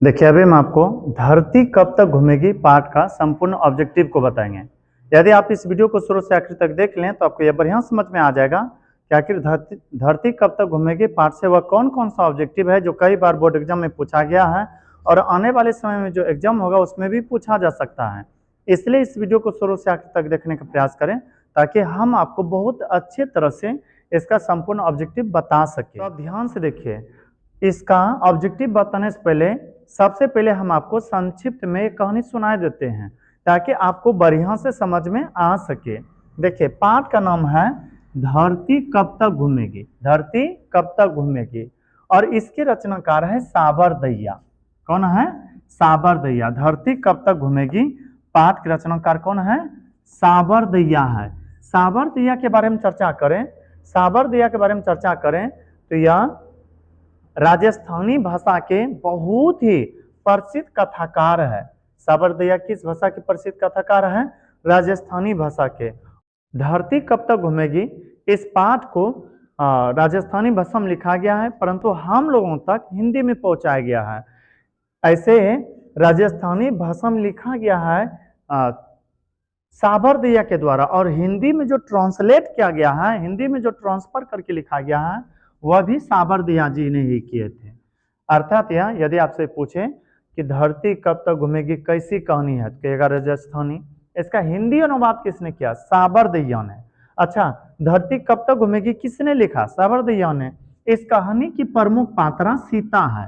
देखिए अभी हम आपको धरती कब तक घूमेगी पार्ट का संपूर्ण ऑब्जेक्टिव को बताएंगे। यदि आप इस वीडियो को शुरू से आखिर तक देख लें तो आपको यह बढ़िया समझ में आ जाएगा कि आखिर धरती कब तक घूमेगी पार्ट से वह कौन कौन सा ऑब्जेक्टिव है जो कई बार बोर्ड एग्जाम में पूछा गया है और आने वाले समय में जो एग्जाम होगा उसमें भी पूछा जा सकता है। इसलिए इस वीडियो को शुरू से आखिर तक देखने का प्रयास करें ताकि हम आपको बहुत अच्छे तरह से इसका संपूर्ण ऑब्जेक्टिव बता सकें। तो आप ध्यान से देखिए, इसका ऑब्जेक्टिव बताने से पहले सबसे पहले हम आपको संक्षिप्त में एक कहानी सुनाए देते हैं ताकि आपको बढ़िया से समझ में आ सके। देखिए पाठ का नाम है धरती कब तक घूमेगी। धरती कब तक घूमेगी और इसके रचनाकार है साबरदैया। कौन है? साबरदैया। धरती कब तक घूमेगी पाठ के रचनाकार कौन है? साबरदैया है। साबरदैया के बारे में चर्चा करें, साबरदैया के बारे में चर्चा करें तो यह राजस्थानी भाषा के बहुत ही प्रसिद्ध कथाकार है। साबरदैया किस भाषा के प्रसिद्ध कथाकार है? राजस्थानी भाषा के। धरती कब तक घूमेगी इस पाठ को राजस्थानी भाषा में लिखा गया है परंतु हम लोगों तक हिंदी में पहुंचाया गया है। ऐसे राजस्थानी भाषा में लिखा गया है साबरदैया के द्वारा और हिंदी में जो ट्रांसलेट किया गया है, हिंदी में जो ट्रांसफर करके लिखा गया है वह भी साबरदैया जी ने ही किए थे। अर्थात यह यदि आपसे पूछे कि धरती कब तक घूमेगी कैसी कहानी है तो कहेगा राजस्थानी। इसका हिंदी अनुवाद किसने किया? साबरदैया ने। अच्छा, धरती कब तक घूमेगी किसने लिखा? साबरदैया ने। इस कहानी की प्रमुख पात्रा सीता है।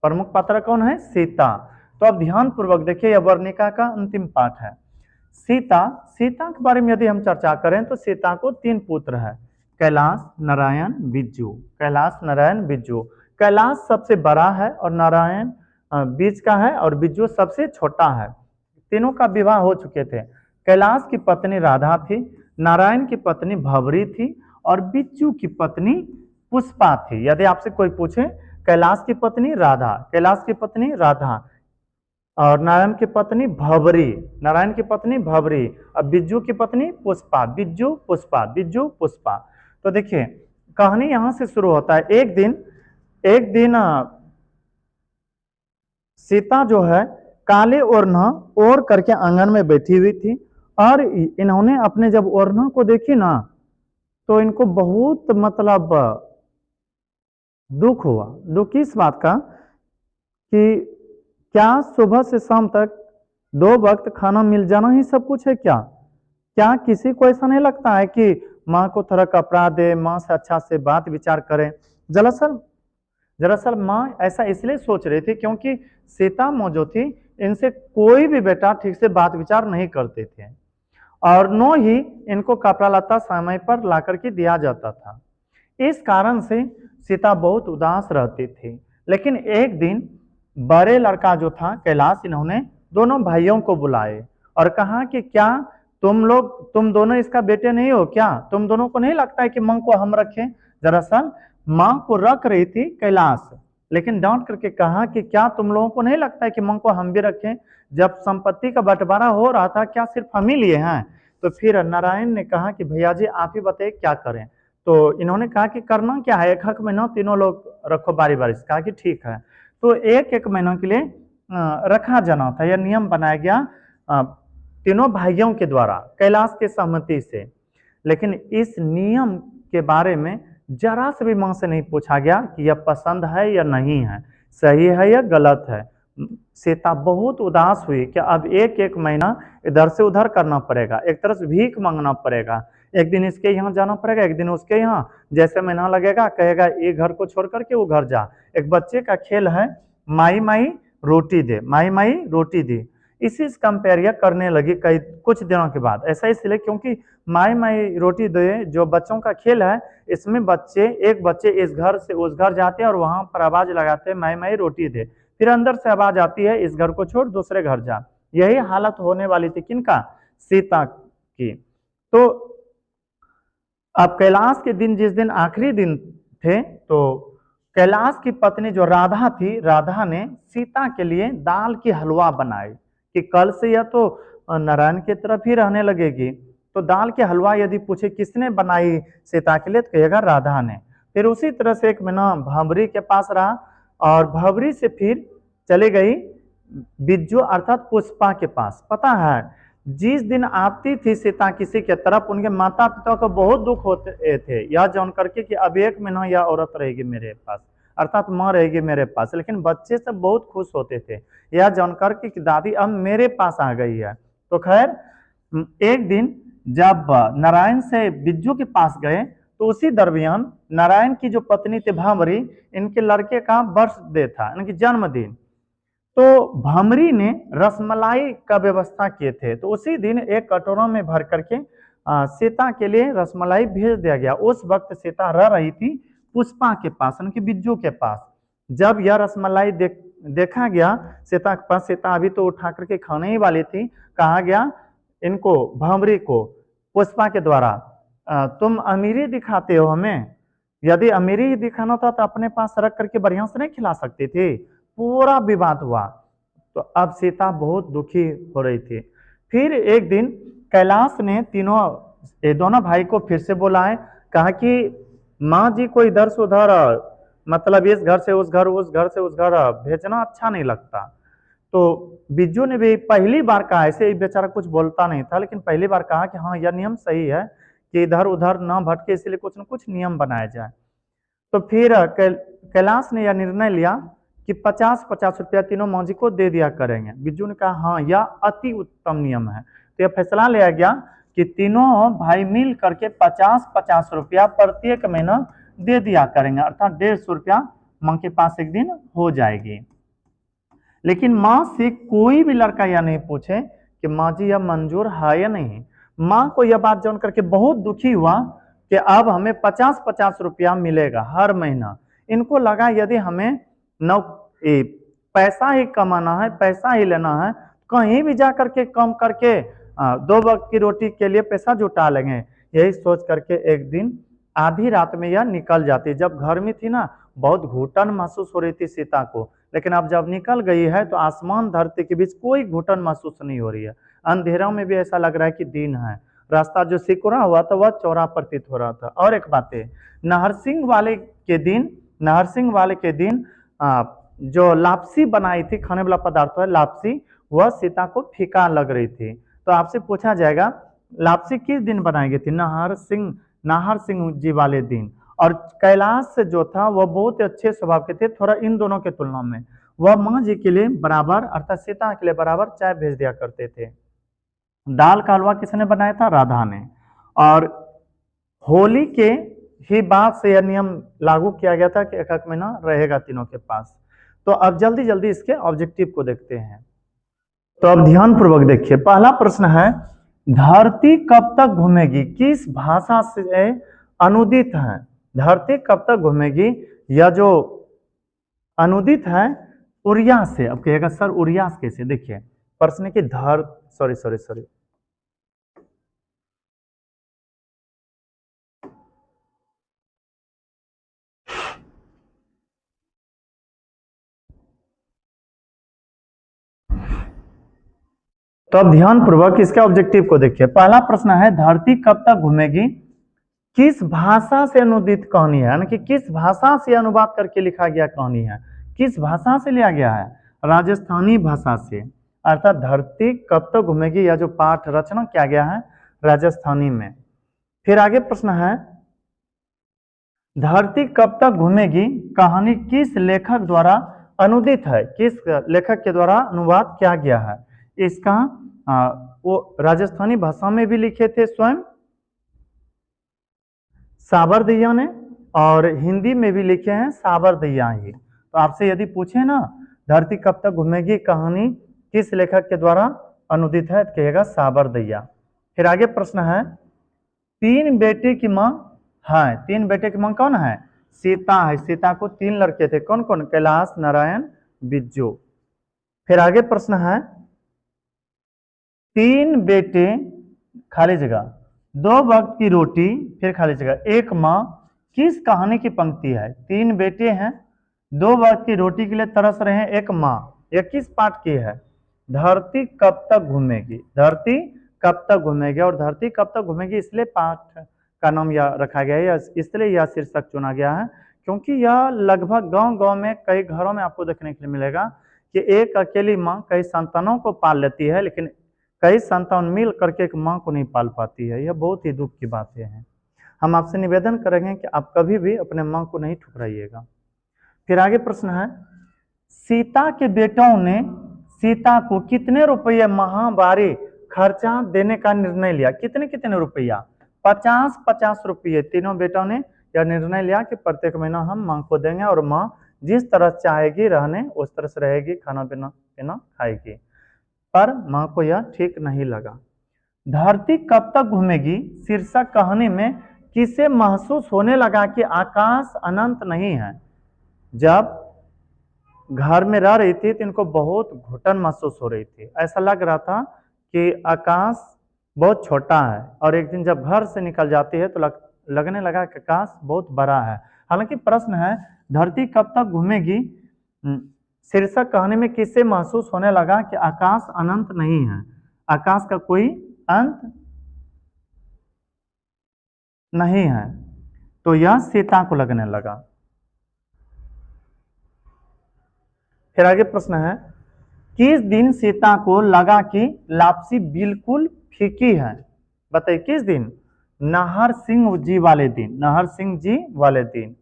प्रमुख पात्रा कौन है? सीता। तो अब ध्यान पूर्वक देखिए, यह वर्णिका का अंतिम पाठ है। सीता, सीता के बारे में यदि हम चर्चा करें तो सीता को 3 पुत्र है, कैलाश, नारायण, बिज्जू। कैलाश, नारायण, बिज्जू। कैलाश सबसे बड़ा है और नारायण बीच का है और बिज्जू सबसे छोटा है। तीनों का विवाह हो चुके थे। कैलाश की पत्नी राधा थी, नारायण की पत्नी भवरी थी और बिज्जू की पत्नी पुष्पा थी। यदि आपसे कोई पूछे कैलाश की पत्नी राधा, कैलाश की पत्नी राधा और नारायण की पत्नी भवरी, नारायण की पत्नी भवरी और बिज्जू की पत्नी पुष्पा। बिज्जू पुष्पा, बिज्जू पुष्पा। तो देखिए कहानी यहां से शुरू होता है। एक दिन सीता जो है काले ओढ़ना ओढ़ करके आंगन में बैठी हुई थी और इन्होंने अपने जब ओढ़ना को देखी ना तो इनको बहुत मतलब दुख हुआ। दुख इस बात का कि क्या सुबह से शाम तक 2 वक्त खाना मिल जाना ही सब कुछ है क्या? क्या किसी को ऐसा नहीं लगता है कि माँ को थोड़ा कपड़ा दे, माँ से अच्छा से बात विचार करें? दरअसल माँ ऐसा इसलिए सोच रही थी क्योंकि सीता माँ जो थी इनसे कोई भी बेटा ठीक से बात विचार नहीं करते थे और नो ही इनको कपड़ा लत्ता समय पर ला करके दिया जाता था। इस कारण से सीता बहुत उदास रहती थी। लेकिन एक दिन बड़े लड़का जो था कैलाश, इन्होंने दोनों भाइयों को बुलाए और कहा कि क्या तुम दोनों इसका बेटे नहीं हो क्या? तुम दोनों को नहीं लगता है कि माँ को हम रखें? दरअसल माँ को रख रही थी कैलाश, लेकिन डांट करके कहा कि क्या तुम लोगों को नहीं लगता है कि माँ को हम भी रखें? जब संपत्ति का बंटवारा हो रहा था क्या सिर्फ हम ही लिए हैं? तो फिर नारायण ने कहा कि भैया जी आप ही बताइए क्या करें। तो इन्होंने कहा कि करना क्या है, 1 महीना तीनों लोग रखो बारी बारी से। कहा कि ठीक है। तो 1 महीना के लिए रखा जाना था, यह नियम बनाया गया तीनों भाइयों के द्वारा कैलाश के सहमति से। लेकिन इस नियम के बारे में जरा से भी मां से नहीं पूछा गया कि यह पसंद है या नहीं है, सही है या गलत है। सीता बहुत उदास हुई कि अब 1 महीना इधर से उधर करना पड़ेगा, एक तरह से भीख मांगना पड़ेगा। एक दिन इसके यहाँ जाना पड़ेगा, एक दिन उसके यहाँ। जैसे महीना लगेगा कहेगा ये घर को छोड़ करके वो घर जा। एक बच्चे का खेल है माई माई रोटी दे, माई माई रोटी दे। इसी से कंपेयर करने लगी कुछ दिनों के बाद। ऐसा इसलिए क्योंकि माई माई रोटी दे जो बच्चों का खेल है, इसमें एक बच्चे इस घर से उस घर जाते हैं और वहां पर आवाज लगाते हैं माई माई रोटी दे। फिर अंदर से आवाज आती है इस घर को छोड़ दूसरे घर जा। यही हालत होने वाली थी किनका? सीता की। तो अब कैलाश के दिन, जिस दिन आखिरी दिन थे, तो कैलाश की पत्नी जो राधा थी, राधा ने सीता के लिए दाल की हलवा बनाई कि कल से यह तो नारायण की तरफ ही रहने लगेगी। तो दाल के हलवा यदि पूछे किसने बनाई सीता के लिए तो कहेगा राधा ने। फिर उसी तरह से 1 महीना भंवरी के पास रहा और भंवरी से फिर चली गई बिज्जू अर्थात पुष्पा के पास। पता है जिस दिन आती थी सीता किसी के तरफ, उनके माता पिता को बहुत दुख होते थे यह जान करके कि अब 1 महीना यह औरत रहेगी मेरे पास, अर्थात माँ रहेगी मेरे पास। लेकिन बच्चे सब बहुत खुश होते थे यह जान करके कि दादी अब मेरे पास आ गई है। तो खैर एक दिन जब नारायण से बिज्जू के पास गए तो उसी दरमियान नारायण की जो पत्नी थी भामरी, इनके लड़के का बर्थडे था, इनकी जन्मदिन। तो भामरी ने रसमलाई का व्यवस्था किए थे, तो उसी दिन एक कटोरा में भर करके सीता के लिए रसमलाई भेज दिया गया। उस वक्त सीता रह रही थी पुष्पा के पास, उनकी बिज्जू के पास। जब यह रसमलाई देखा गया सीता के पास, सीता अभी तो उठा करके खाने ही वाली थी, कहा गया इनको भामरी को पुष्पा के द्वारा, तुम अमीरी दिखाते हो हमें, यदि अमीरी ही दिखाना था तो अपने पास रख करके बढ़िया से नहीं खिला सकती थी। पूरा विवाद हुआ। तो अब सीता बहुत दुखी हो रही थी। फिर एक दिन कैलाश ने दोनों भाई को फिर से बुलाए, कहा कि माँ जी को इधर से उधर, मतलब इस घर से उस घर, उस घर से उस घर भेजना अच्छा नहीं लगता। तो बिज्जू ने भी पहली बार कहा, ऐसे बेचारा कुछ बोलता नहीं था, लेकिन पहली बार कहा कि हाँ यह नियम सही है कि इधर उधर ना भटके, इसलिए कुछ न कुछ नियम बनाया जाए। तो फिर कैलाश ने यह निर्णय लिया कि 50-50 रुपया तीनों मौजी को दे दिया करेंगे। बिज्जू ने कहा हाँ यह अति उत्तम नियम है। तो यह फैसला लिया गया कि तीनों भाई मिल करके 50-50 रुपया प्रत्येक महीना दे दिया करेंगे, अर्थात 150 रुपया माँ के पास एक दिन हो जाएगी। लेकिन माँ से कोई भी लड़का यह नहीं पूछे कि माँ जी यह मंजूर है या नहीं। माँ को यह बात जान करके बहुत दुखी हुआ कि अब हमें 50-50 रुपया मिलेगा हर महीना। इनको लगा यदि हमें पैसा ही कमाना है, पैसा ही लेना है, कहीं भी जा करके कम करके 2 वक्त की रोटी के लिए पैसा जुटा लेंगे। यही सोच करके एक दिन आधी रात में यह निकल जाती। जब घर में थी ना, बहुत घुटन महसूस हो रही थी सीता को, लेकिन अब जब निकल गई है तो आसमान धरती के बीच कोई घुटन महसूस नहीं हो रही है। अंधेरा में भी ऐसा लग रहा है कि दिन है। रास्ता जो सिकुड़ा हुआ था वह चौड़ा प्रतीत हो रहा था। और एक बात है, नहरसिंह वाले के दिन जो लापसी बनाई थी, खाने वाला पदार्थ है लापसी, वह सीता को फीका लग रही थी। तो आपसे पूछा जाएगा लापसी किस दिन बनाई गई थी? नाहर सिंह जी वाले दिन। और कैलाश जो था वह बहुत अच्छे स्वभाव के थे, थोड़ा इन दोनों के तुलना में। वह माँ जी के लिए बराबर, अर्थात सीता के लिए बराबर चाय भेज दिया करते थे। दाल का हलवा किसने बनाया था? राधा ने। और होली के ही बाद से यह नियम लागू किया गया था कि 1 महीना रहेगा तीनों के पास। तो अब जल्दी जल्दी इसके ऑब्जेक्टिव को देखते हैं। तो अब ध्यान पूर्वक देखिए। पहला प्रश्न है, धरती कब तक घूमेगी? किस भाषा से अनुदित है? धरती कब तक घूमेगी? यह जो अनुदित है उड़िया से। अब कहिएगा सर उड़िया कैसे? देखिए प्रश्न की सॉरी तो अब ध्यान पूर्वक इसके ऑब्जेक्टिव को देखिए। पहला प्रश्न है, धरती कब तक घूमेगी? किस भाषा से अनुदित कहानी है, यानी कि किस भाषा से अनुवाद करके लिखा गया कहानी है? किस भाषा से लिया गया है? राजस्थानी भाषा से। अर्थात धरती कब तक घूमेगी, यह जो पाठ रचना किया गया है राजस्थानी में। फिर आगे प्रश्न है, धरती कब तक घूमेगी कहानी किस लेखक द्वारा अनुदित है? किस लेखक के द्वारा अनुवाद किया गया है? इसका वो राजस्थानी भाषा में भी लिखे थे स्वयं साबरदिया ने, और हिंदी में भी लिखे हैं साबरदिया ही। तो आपसे यदि पूछे ना धरती कब तक घूमेगी कहानी किस लेखक के द्वारा अनुदित है, तो कहिएगा साबरदिया। फिर आगे प्रश्न है, 3 बेटे की माँ है। 3 बेटे की माँ कौन है? सीता है। सीता को 3 लड़के थे, कौन कौन? कैलाश, नारायण, बिज्जू। फिर आगे प्रश्न है, 3 बेटे खाली जगह, 2 वक्त की रोटी, फिर खाली जगह, एक माँ, किस कहानी की पंक्ति है? 3 बेटे हैं, 2 वक्त की रोटी के लिए तरस रहे हैं, एक माँ। यह किस पाठ की है? धरती कब तक घूमेगी। धरती कब तक घूमेगी, और धरती कब तक घूमेगी इसलिए पाठ का नाम यह रखा गया है, इसलिए यह शीर्षक चुना गया है, क्योंकि यह लगभग गांव गांव में कई घरों में आपको देखने के लिए मिलेगा। कि एक अकेली माँ कई संतानों को पाल लेती है, लेकिन कई संतान मिल करके एक माँ को नहीं पाल पाती है। यह बहुत ही दुख की बातें हैं। हम आपसे निवेदन करेंगे कि आप कभी भी अपने माँ को नहीं ठुकराइएगा। फिर आगे प्रश्न है, सीता के बेटों ने सीता को कितने रुपये महावारी खर्चा देने का निर्णय लिया? कितने कितने रुपया? 50-50 रुपये। तीनों बेटों ने यह निर्णय लिया कि प्रत्येक महीना हम माँ को देंगे और माँ जिस तरह चाहेगी रहने उस तरह से रहेगी, खाना पीना खाएगी। पर माँ को यह ठीक नहीं लगा। धरती कब तक घूमेगी शीर्षक कहानी में किसे महसूस होने लगा कि आकाश अनंत नहीं है? जब घर में रह रही थी तो इनको बहुत घुटन महसूस हो रही थी। ऐसा लग रहा था कि आकाश बहुत छोटा है, और एक दिन जब घर से निकल जाती है तो लगने लगा कि आकाश बहुत बड़ा है। हालांकि प्रश्न है, धरती कब तक घूमेगी शीर्षक कहानी में किससे महसूस होने लगा कि आकाश अनंत नहीं है? आकाश का कोई अंत नहीं है। तो यह सीता को लगने लगा। फिर आगे प्रश्न है, किस दिन सीता को लगा कि लापसी बिल्कुल फीकी है? बताइए किस दिन? नाहर सिंह जी वाले दिन। नाहर सिंह जी वाले दिन।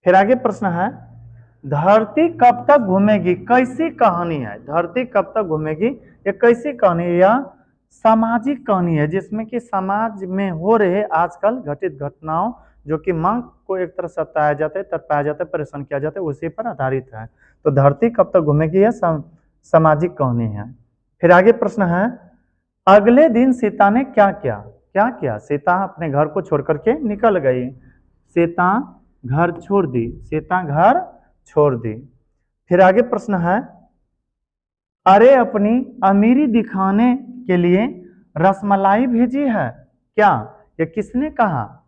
फिर आगे प्रश्न है, धरती कब तक घूमेगी कैसी कहानी है? धरती कब तक घूमेगी ये कैसी कहानी है? यह सामाजिक कहानी है, जिसमें कि समाज में हो रहे आजकल घटित घटनाओं जो कि माँ को एक तरह सताया जाता है, तरपाया जाता है, परेशान किया जाता है, उसी पर आधारित है। तो धरती कब तक घूमेगी यह सामाजिक कहानी है। फिर आगे प्रश्न है, अगले दिन सीता ने क्या किया? क्या किया? सीता अपने घर को छोड़ करके निकल गई। सीता घर छोड़ दी। सीता घर छोड़ दी। फिर आगे प्रश्न है, अरे अपनी अमीरी दिखाने के लिए रसमलाई भेजी है क्या? ये किसने कहा?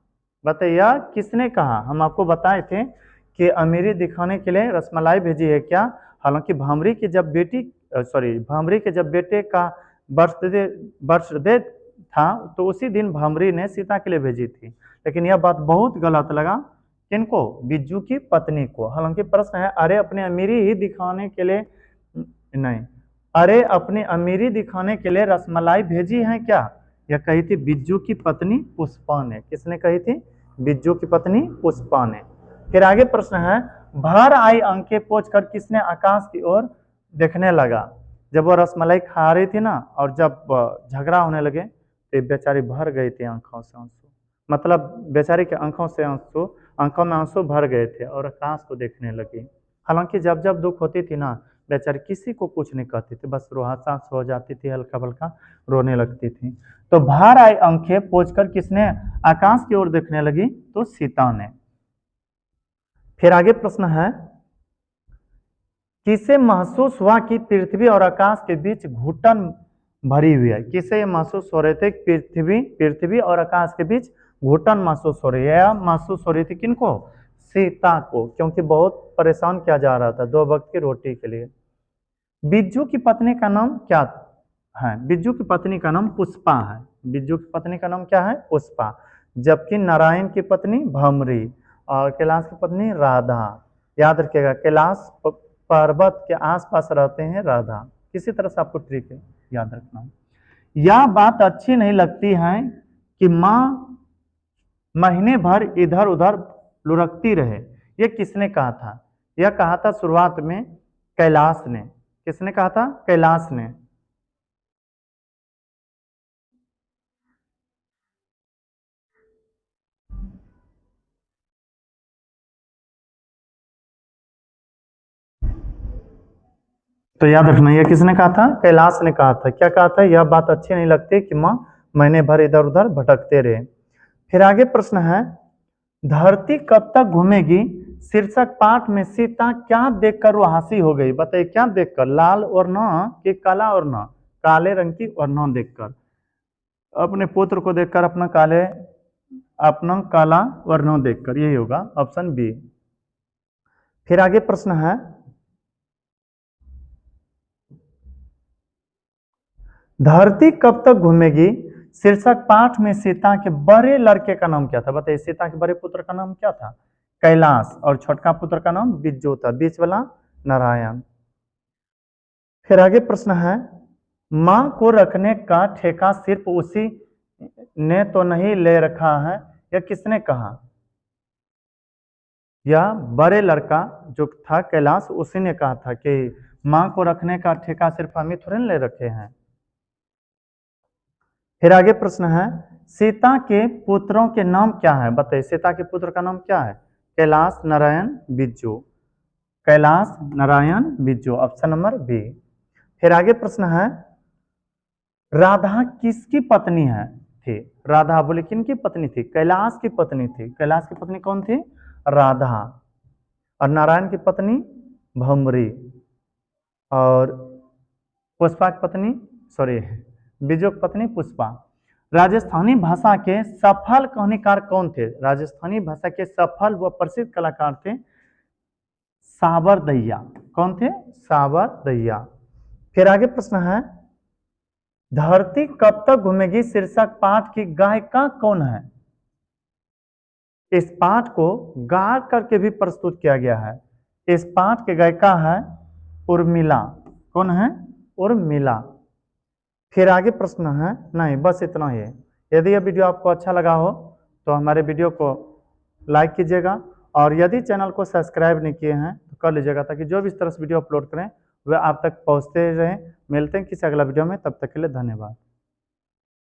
बताइए किसने कहा? हम आपको बताए थे कि अमीरी दिखाने के लिए रसमलाई भेजी है क्या? हालांकि भामरी के जब बेटे का बर्थडे था तो उसी दिन भामरी ने सीता के लिए भेजी थी, लेकिन यह बात बहुत गलत लगा किनको? बिज्जू की पत्नी को। हालांकि प्रश्न है, अरे अपने अमीरी ही दिखाने के लिए नहीं, अरे अपनी अमीरी दिखाने के लिए रसमलाई भेजी है क्या? यह कही थी बिज्जू की पत्नी पुष्पा ने। किसने कही थी? बिज्जू की पत्नी पुष्पा ने। फिर आगे प्रश्न है, भर आई आंखें पोंछ कर किसने आकाश की ओर देखने लगा? जब वो रसमलाई खा रही थी ना, और जब झगड़ा होने लगे तो बेचारी भर गई थी आंखों से आंसू। मतलब बेचारी के आंखों में आंसू भर गए थे और आकाश को देखने लगी। हालांकि जब जब दुख होती थी ना, बेचारी किसी को कुछ नहीं कहती थी, बस रोहासास हो जाती थी, हल्का हल्का रोने लगती थी। तो बाहर आई आंखें पोंछकर किसने आकाश की ओर देखने लगी? तो सीता ने। फिर आगे प्रश्न है, किसे महसूस हुआ कि पृथ्वी और आकाश के बीच घुटन भरी हुई है? किसे महसूस हो रहे थे? पृथ्वी और आकाश के बीच घुटन महसूस हो रही है। या महसूस हो रही थी किनको? सीता को, क्योंकि बहुत परेशान किया जा रहा था 2 वक्त की रोटी के लिए। बिज्जू की पत्नी का नाम क्या है? बिज्जू की पत्नी का नाम पुष्पा है। बिज्जू की पत्नी का नाम क्या है? पुष्पा। जबकि नारायण की पत्नी भमरी और कैलाश की पत्नी राधा। याद रखिएगा, कैलाश पर्वत के आसपास रहते हैं राधा। किसी तरह से आपको ट्रिक है याद रखना। यह बात अच्छी नहीं लगती है कि माँ महीने भर इधर उधर लुढ़कती रहे। ये किसने कहा था? यह कहा था शुरुआत में कैलाश ने। किसने कहा था? कैलाश ने। तो याद रखना, यह किसने कहा था? कैलाश ने कहा था। क्या कहा था? यह बात अच्छी नहीं लगती कि माँ महीने भर इधर उधर भटकते रहे। फिर आगे प्रश्न है, धरती कब तक घूमेगी शीर्षक पाठ में सीता क्या देखकर वो हंसी हो गई? बताइए क्या देखकर? लाल और न कि काला और न? काले रंग की और न देखकर। अपने पुत्र को देखकर, अपना काला और न देखकर, यही होगा ऑप्शन बी। फिर आगे प्रश्न है, धरती कब तक घूमेगी शीर्षक पाठ में सीता के बड़े लड़के का नाम क्या था? बताइए सीता के बड़े पुत्र का नाम क्या था? कैलाश। और छोटका पुत्र का नाम बिज्जू था। बीच वाला नारायण। फिर आगे प्रश्न है, मां को रखने का ठेका सिर्फ उसी ने तो नहीं ले रखा है, यह किसने कहा? यह बड़े लड़का जो था कैलाश, उसी ने कहा था कि मां को रखने का ठेका सिर्फ हम ही थोड़े ले रखे हैं। फिर आगे प्रश्न है, सीता के पुत्रों के नाम क्या है? बताइए, सीता के पुत्र का नाम क्या है? कैलाश, नारायण, बिज्जू। कैलाश, नारायण, बिज्जू, ऑप्शन नंबर बी। फिर आगे प्रश्न है, राधा किसकी पत्नी है थी? राधा बोले किन की पत्नी थी? कैलाश की पत्नी थी। कैलाश की पत्नी कौन थी? राधा। और नारायण की पत्नी भौमरी, और पुष्पा की पत्नी बिजू की पत्नी पुष्पा। राजस्थानी भाषा के सफल कहानीकार कौन थे? राजस्थानी भाषा के सफल व प्रसिद्ध कलाकार थे साबरदैया। कौन थे? साबरदैया। फिर आगे प्रश्न है, धरती कब तक घूमेगी शीर्षक पाठ की गायिका कौन है? इस पाठ को गा करके भी प्रस्तुत किया गया है। इस पाठ के गायिका है उर्मिला। कौन है? उर्मिला। फिर आगे प्रश्न है, नहीं बस इतना ही है। यदि यह वीडियो आपको अच्छा लगा हो तो हमारे वीडियो को लाइक कीजिएगा, और यदि चैनल को सब्सक्राइब नहीं किए हैं तो कर लीजिएगा, ताकि जो भी इस तरह से वीडियो अपलोड करें वह आप तक पहुंचते रहें। मिलते हैं किसी अगला वीडियो में, तब तक के लिए धन्यवाद।